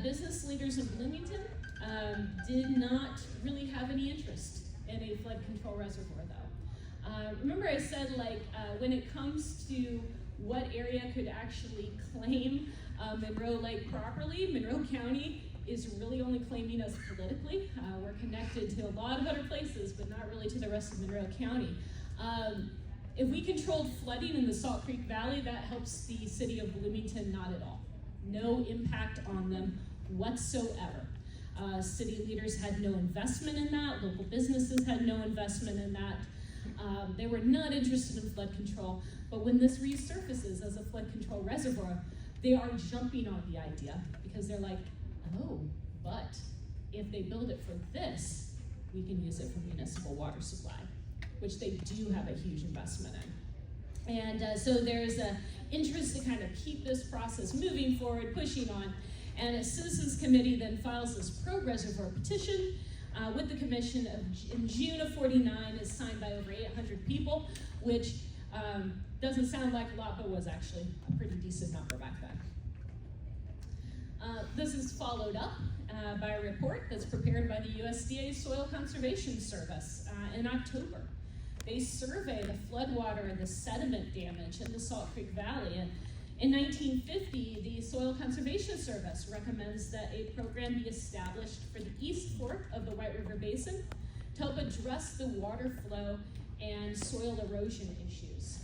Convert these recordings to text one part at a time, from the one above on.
business leaders in Bloomington did not really have any interest in a flood control reservoir, though. Remember I said, when it comes to what area could actually claim Monroe Lake properly, Monroe County is really only claiming us politically. We're connected to a lot of other places, but not really to the rest of Monroe County. If we controlled flooding in the Salt Creek Valley, that helps the city of Bloomington not at all. No impact on them whatsoever. City leaders had no investment in that. Local businesses had no investment in that. They were not interested in flood control, but when this resurfaces as a flood control reservoir, they are jumping on the idea because they're like, oh, but if they build it for this, we can use it for municipal water supply, which they do have a huge investment in. And so there's an interest to kind of keep this process moving forward, pushing on. And a citizens committee then files this pro-reservoir petition with the commission in June of '49. Is signed by over 800 people, which doesn't sound like a lot, but was actually a pretty decent number back then. This is followed up by a report that's prepared by the USDA Soil Conservation Service in October. They survey the floodwater and the sediment damage in the Salt Creek Valley. And in 1950, the Soil Conservation Service recommends that a program be established for the East Fork of the White River Basin to help address the water flow and soil erosion issues.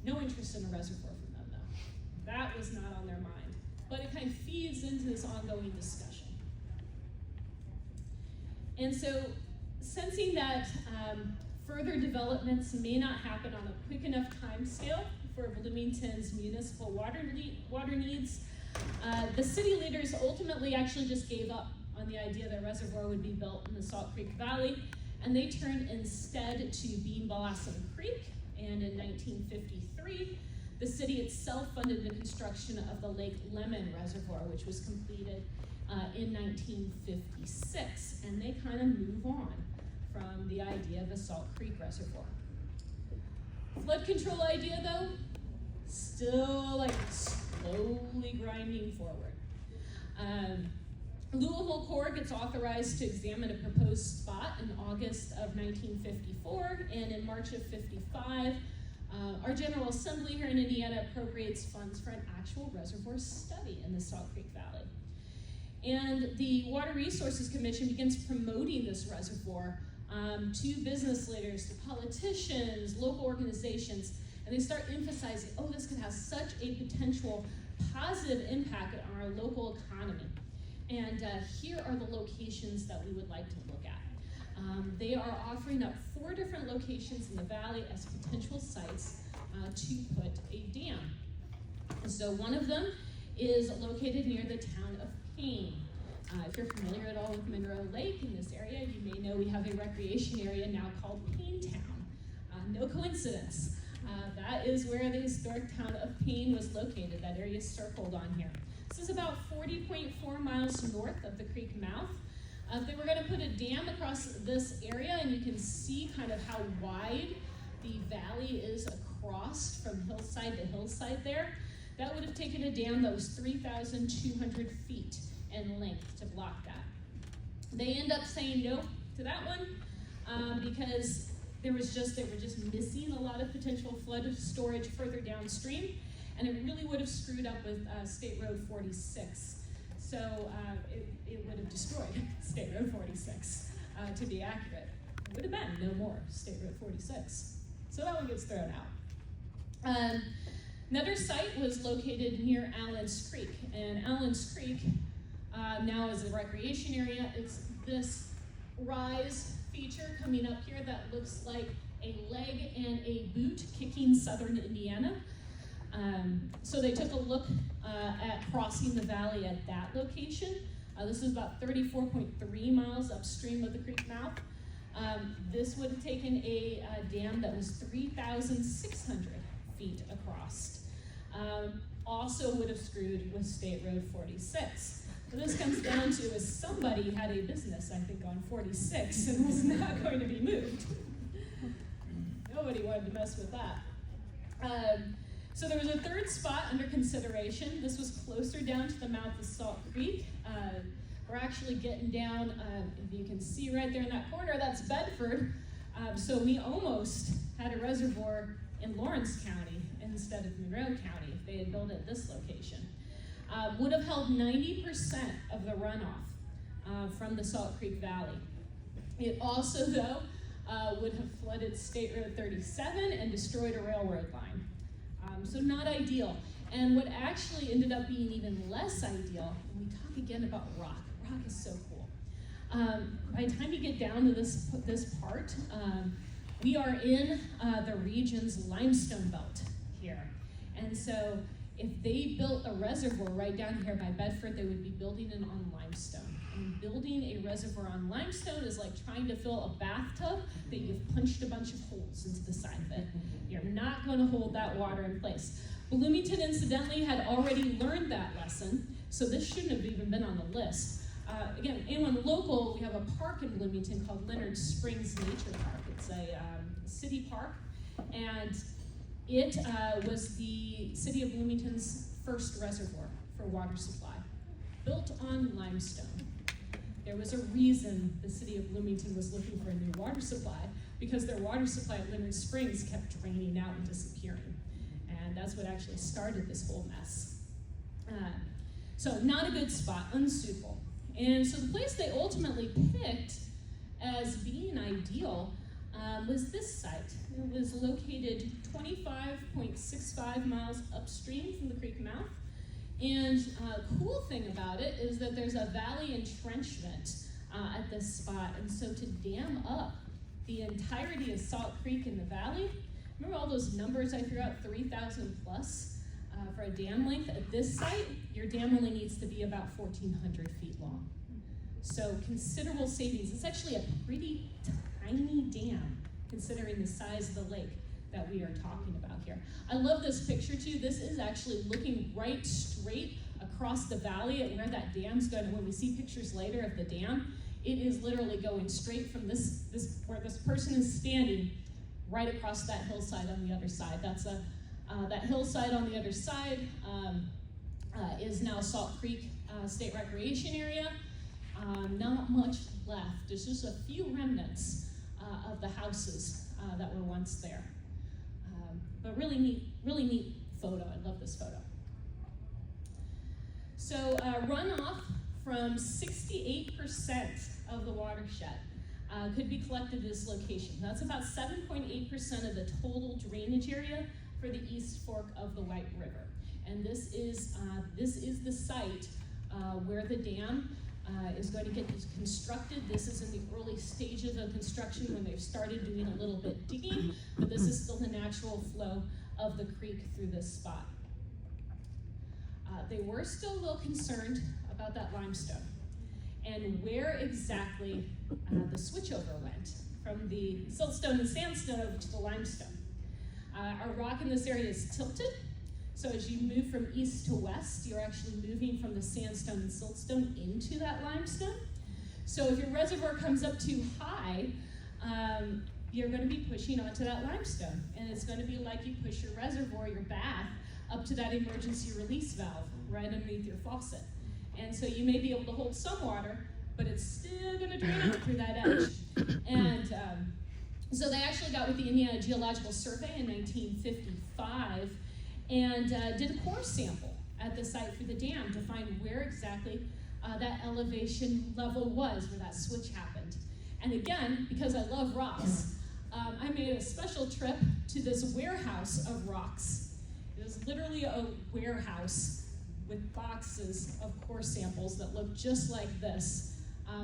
No interest in a reservoir from them, though. That was not on their mind. But it kind of feeds into this ongoing discussion. And so, sensing that further developments may not happen on a quick enough timescale for Bloomington's municipal water needs, the city leaders ultimately actually just gave up on the idea that a reservoir would be built in the Salt Creek Valley, and they turned instead to Bean Blossom Creek. And in 1953, the city itself funded the construction of the Lake Lemon Reservoir, which was completed in 1956. And they kind of move on from the idea of a Salt Creek Reservoir. Flood control idea, though, still slowly grinding forward. Louisville Corps gets authorized to examine a proposed spot in August of 1954, and in March of '55, our General Assembly here in Indiana appropriates funds for an actual reservoir study in the Salt Creek Valley. And the Water Resources Commission begins promoting this reservoir to business leaders, to politicians, local organizations, and they start emphasizing, oh, this could have such a potential positive impact on our local economy. And here are the locations that we would like to look at. They are offering up 4 different locations in the valley as potential sites to put a dam. And so one of them is located near the town of Payne. If you're familiar at all with Monroe Lake in this area, you may know we have a recreation area now called Paynetown. No coincidence. That is where the historic town of Payne was located. That area is circled on here. This is about 40.4 miles north of the creek mouth. They were going to put a dam across this area, and you can see kind of how wide the valley is across from hillside to hillside there. That would have taken a dam that was 3,200 feet in length to block that. They end up saying no to that one because they were just missing a lot of potential flood storage further downstream, and it really would have screwed up with State Road 46. So it would have destroyed State Road 46, to be accurate. It would have been no more State Road 46. So that one gets thrown out. Another site was located near Allen's Creek, and Allen's Creek now is a recreation area. It's this rise feature coming up here that looks like a leg and a boot kicking southern Indiana. So they took a look at crossing the valley at that location. This is about 34.3 miles upstream of the creek mouth. This would have taken a dam that was 3,600 feet across. Also would have screwed with State Road 46. What this comes down to is somebody had a business, I think, on 46 and was not going to be moved. Nobody wanted to mess with that. So there was a third spot under consideration. This was closer down to the mouth of Salt Creek. We're actually getting down, if you can see right there in that corner, that's Bedford. So we almost had a reservoir in Lawrence County instead of Monroe County if they had built it at this location. Would have held 90% of the runoff from the Salt Creek Valley. It also, though, would have flooded State Road 37 and destroyed a railroad line. So not ideal. And what actually ended up being even less ideal, and we talk again about rock. Rock is so cool. By the time you get down to this part, we are in the region's limestone belt here. And so if they built a reservoir right down here by Bedford, they would be building it on limestone. And building a reservoir on limestone is like trying to fill a bathtub that you've punched a bunch of holes into the side of it. You're not going to hold that water in place. Bloomington, incidentally, had already learned that lesson, so this shouldn't have even been on the list. Again, anyone local, we have a park in Bloomington called Leonard Springs Nature Park. It's a city park, and it was the city of Bloomington's first reservoir for water supply, built on limestone. There was a reason the city of Bloomington was looking for a new water supply, because their water supply at Leonard Springs kept draining out and disappearing. And that's what actually started this whole mess. So not a good spot, unsuitable. And so the place they ultimately picked as being ideal was this site. It was located 25.65 miles upstream from the creek mouth. And cool thing about it is that there's a valley entrenchment at this spot. And so to dam up the entirety of Salt Creek in the valley, remember all those numbers I threw out, 3,000 plus for a dam length? At this site, your dam only needs to be about 1,400 feet long. So considerable savings. It's actually a pretty tiny dam considering the size of the lake that we are talking about here. I love this picture too. This is actually looking right straight across the valley at where that dam's going. And when we see pictures later of the dam, it is literally going straight from this where this person is standing right across that hillside on the other side. That's that hillside on the other side is now Salt Creek State Recreation Area. Not much left. There's just a few remnants of the houses that were once there. But really neat photo. I love this photo. So runoff from 68% of the watershed could be collected at this location. That's about 7.8% of the total drainage area for the East Fork of the White River. And this is the site where the dam is going to get constructed. This is in the early stages of construction when they've started doing a little bit digging, but this is still the natural flow of the creek through this spot. They were still a little concerned about that limestone and where exactly the switchover went from the siltstone and sandstone over to the limestone. Our rock in this area is tilted, so as you move from east to west, you're actually moving from the sandstone and siltstone into that limestone. So if your reservoir comes up too high, you're going to be pushing onto that limestone. And it's going to be like you push your reservoir, your bath, up to that emergency release valve right underneath your faucet. And so you may be able to hold some water, but it's still going to drain out through that edge. And so they actually got with the Indiana Geological Survey in 1955 and did a core sample at the site for the dam to find where exactly that elevation level was, where that switch happened. And again, because I love rocks, I made a special trip to this warehouse of rocks. It is literally a warehouse with boxes of core samples that look just like this.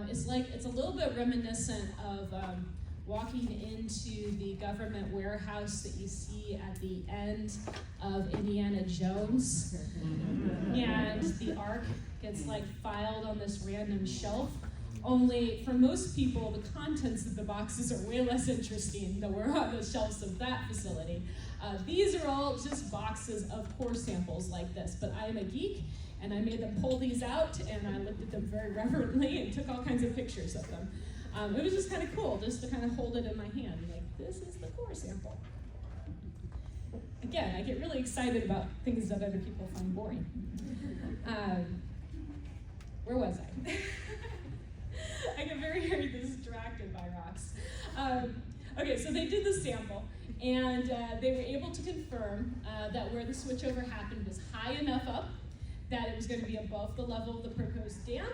It's a little bit reminiscent of walking into the government warehouse that you see at the end of Indiana Jones. And the Ark gets like filed on this random shelf. Only for most people, the contents of the boxes are way less interesting than were on the shelves of that facility. These are all just boxes of core samples like this, but I am a geek, and I made them pull these out, and I looked at them very reverently and took all kinds of pictures of them. It was just kind of cool, just to kind of hold it in my hand, like, this is the core sample. Again, I get really excited about things that other people find boring. Where was I? I get very, very distracted by rocks. Okay, so they did the sample, and they were able to confirm that where the switchover happened was high enough up that it was going to be above the level of the proposed dam.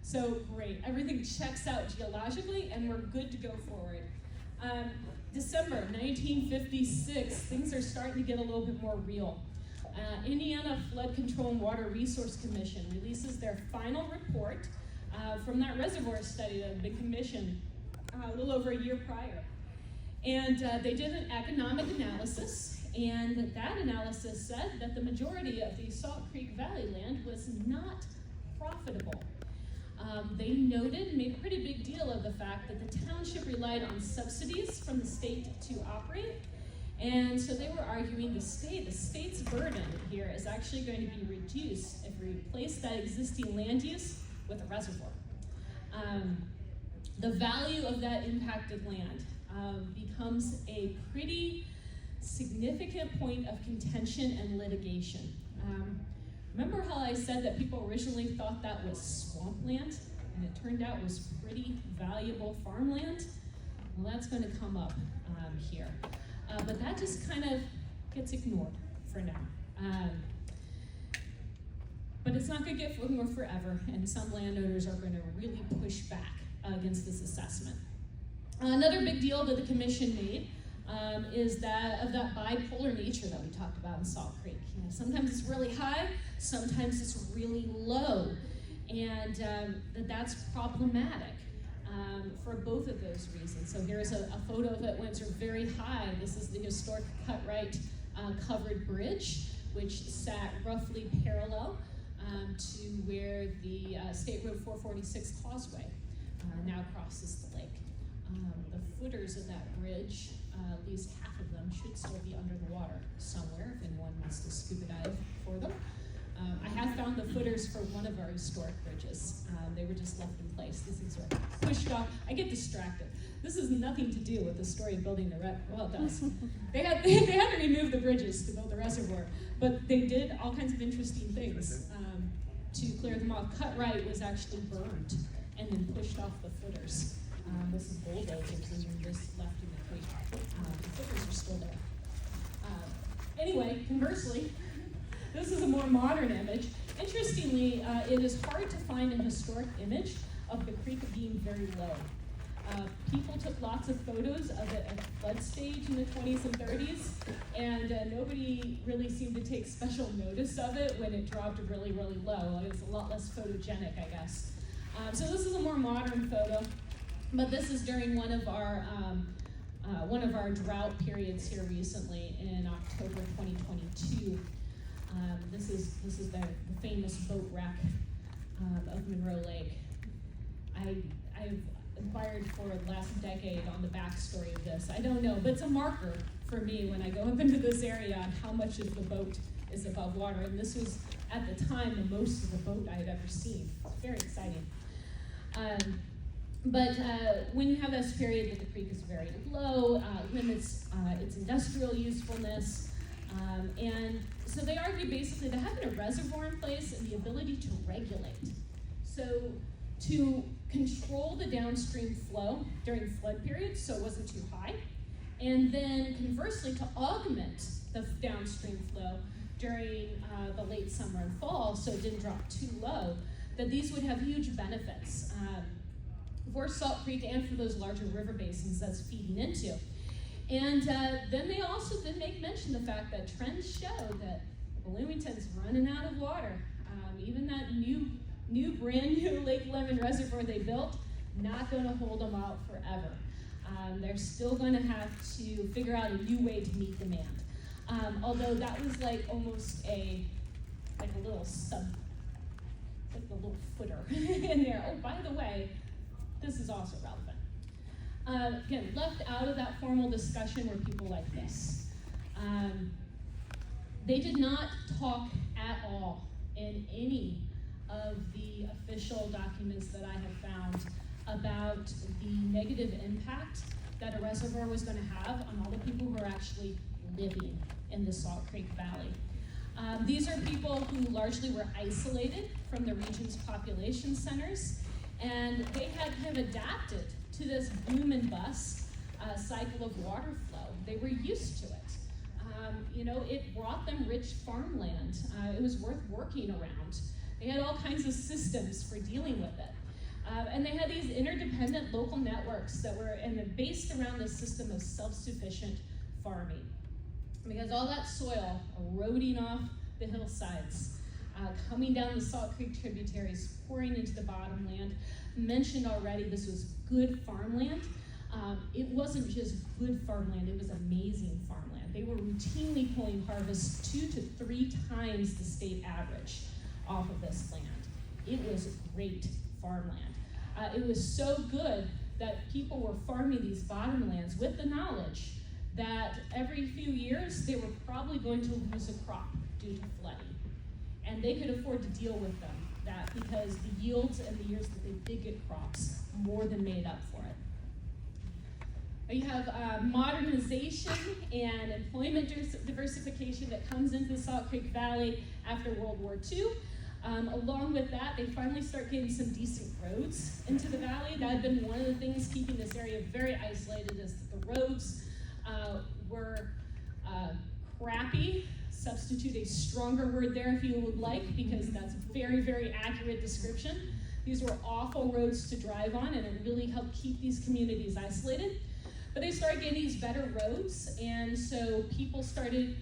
So great, everything checks out geologically, and we're good to go forward. December 1956, things are starting to get a little bit more real. Indiana Flood Control and Water Resource Commission releases their final report from that reservoir study that had been commissioned a little over a year prior. And they did an economic analysis, and that analysis said that the majority of the Salt Creek Valley land was not profitable. They noted and made a pretty big deal of the fact that the township relied on subsidies from the state to operate. And so they were arguing the state's burden here is actually going to be reduced if we replace that existing land use with a reservoir. The value of that impacted land becomes a pretty significant point of contention and litigation. Remember how I said that people originally thought that was swampland, and it turned out was pretty valuable farmland? Well, that's going to come up here. But that just kind of gets ignored for now. But it's not going to get ignored forever, and some landowners are going to really push back against this assessment. Another big deal that the commission made is that of that bipolar nature that we talked about in Salt Creek. You know, sometimes it's really high, sometimes it's really low, and that's problematic for both of those reasons. So here's a photo of it when it's very high. This is the historic Cutright covered bridge, which sat roughly parallel to where the State Road 446 causeway now crosses the lake. The footers of that bridge, at least half of them, should still be under the water somewhere if anyone wants to scuba dive for them. I have found the footers for one of our historic bridges. They were just left in place. These things were pushed off. I get distracted. This has nothing to do with the story of building the well, it does. They had to remove the bridges to build the reservoir, but they did all kinds of interesting things to clear them off. Cutright was actually burned and then pushed off the footers. This is bulldozers, and you're just left in the creek. The footers are still there. Anyway, conversely, this is a more modern image. Interestingly, it is hard to find an historic image of the creek being very low. People took lots of photos of it at flood stage in the 20s and 30s, and nobody really seemed to take special notice of it when it dropped really, really low. It was a lot less photogenic, I guess. So this is a more modern photo, but this is during one of our drought periods here recently in October 2022. This is the famous boat wreck of Monroe Lake. I've inquired for the last decade on the backstory of this. I don't know, but it's a marker for me when I go up into this area on how much of the boat is above water. And this was, at the time, the most of the boat I had ever seen. It's very exciting. But when you have this period that the creek is very low, limits its industrial usefulness, and so they argue basically that having a reservoir in place and the ability to regulate, so to control the downstream flow during flood periods so it wasn't too high, and then conversely to augment the downstream flow during the late summer and fall so it didn't drop too low, that these would have huge benefits for Salt Creek and for those larger river basins that's feeding into. And then they also did make mention of the fact that trends show that Bloomington's running out of water. Even that brand new Lake Lemon Reservoir they built, not going to hold them out forever. They're still going to have to figure out a new way to meet demand. Although that was like almost a little footer in there. Oh, by the way, this is also relevant. Again, left out of that formal discussion were people like this. They did not talk at all in any of the official documents that I have found about the negative impact that a reservoir was going to have on all the people who are actually living in the Salt Creek Valley. These are people who largely were isolated from the region's population centers, and they had kind of adapted to this boom and bust cycle of water flow. They were used to it. It brought them rich farmland. It was worth working around. They had all kinds of systems for dealing with it. And they had these interdependent local networks that were based around this system of self-sufficient farming. Because all that soil eroding off the hillsides, coming down the Salt Creek tributaries, pouring into the bottomland. Mentioned already, this was good farmland. It wasn't just good farmland, it was amazing farmland. They were routinely pulling harvests 2 to 3 times the state average off of this land. It was great farmland. It was so good that people were farming these bottomlands with the knowledge that every few years they were probably going to lose a crop due to flooding. And they could afford to deal with that because the yields and the years that they did get crops more than made up for it. You have modernization and employment diversification that comes into the Salt Creek Valley after World War II. Along with that, they finally start getting some decent roads into the valley. That had been one of the things keeping this area very isolated, is that the roads were crappy. Substitute a stronger word there if you would like, because that's a very, very accurate description. These were awful roads to drive on, and it really helped keep these communities isolated. But they started getting these better roads, and so people started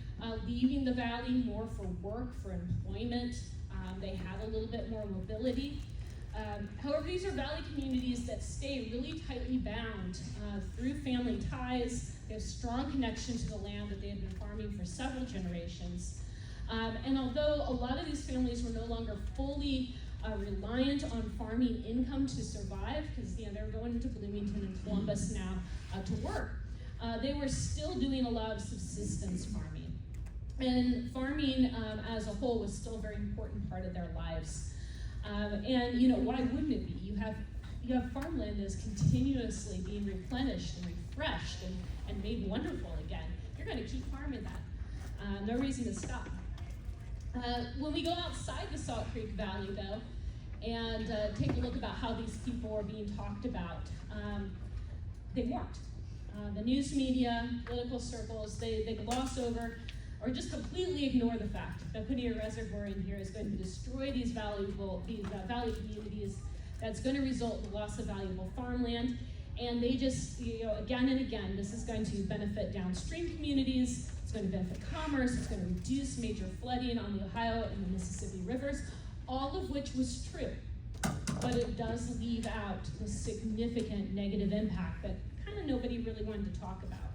leaving the valley more for work, for employment. They had a little bit more mobility. However, these are valley communities that stay really tightly bound through family ties. They have strong connection to the land that they had been farming for several generations. And although a lot of these families were no longer fully reliant on farming income to survive, because they're going into Bloomington and Columbus now to work, they were still doing a lot of subsistence farming. And farming as a whole was still a very important part of their lives. And why wouldn't it be? You have farmland that's continuously being replenished and refreshed and made wonderful again. You're going to keep farming that. No reason to stop. When we go outside the Salt Creek Valley, though, and take a look about how these people are being talked about, they weren't. The news media, political circles, they gloss over or just completely ignore the fact that putting a reservoir in here is going to destroy these valley communities. That's going to result in the loss of valuable farmland. And they just, again and again, this is going to benefit downstream communities. It's going to benefit commerce. It's going to reduce major flooding on the Ohio and the Mississippi rivers, all of which was true. But it does leave out the significant negative impact that kind of nobody really wanted to talk about.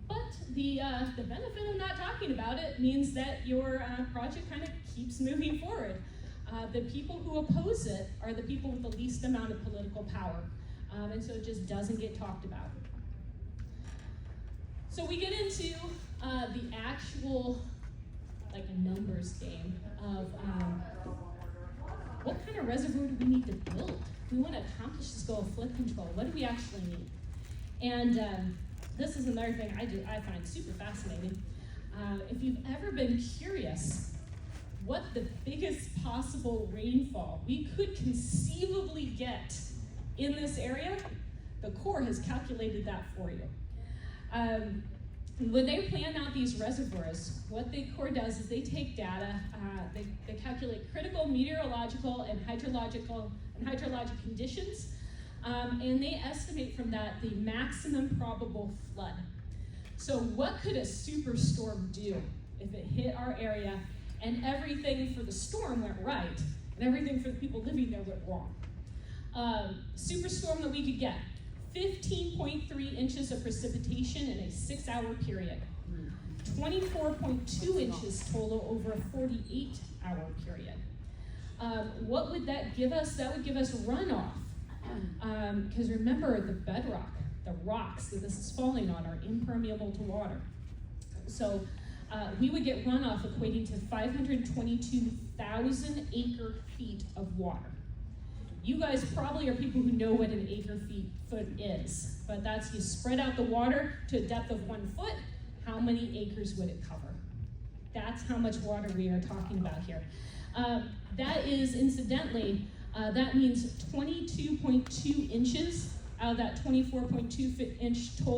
But the benefit of not talking about it means that your project kind of keeps moving forward. The people who oppose it are the people with the least amount of political power, and so it just doesn't get talked about. So we get into the actual, like a numbers game of what kind of reservoir do we need to build? If we want to accomplish this goal of flood control, what do we actually need? And this is another thing I find super fascinating. If you've ever been curious what the biggest possible rainfall we could conceivably get in this area, the Corps has calculated that for you. When they plan out these reservoirs, what the Corps does is they take data, they calculate critical meteorological and hydrologic conditions, and they estimate from that the maximum probable flood. So what could a superstorm do if it hit our area and everything for the storm went right and everything for the people living there went wrong? Superstorm that we could get, 15.3 inches of precipitation in a 6-hour period, 24.2 inches total over a 48-hour period. What would that give us? That would give us runoff. Because remember, the bedrock, the rocks that this is falling on, are impermeable to water. So we would get runoff equating to 522,000 acre feet of water. You guys probably are people who know what an acre foot is, but that's, you spread out the water to a depth of 1 foot. how many acres would it cover? That's how much water we are talking about here. That is, incidentally, that means 22.2 inches out of that 24.2 inch total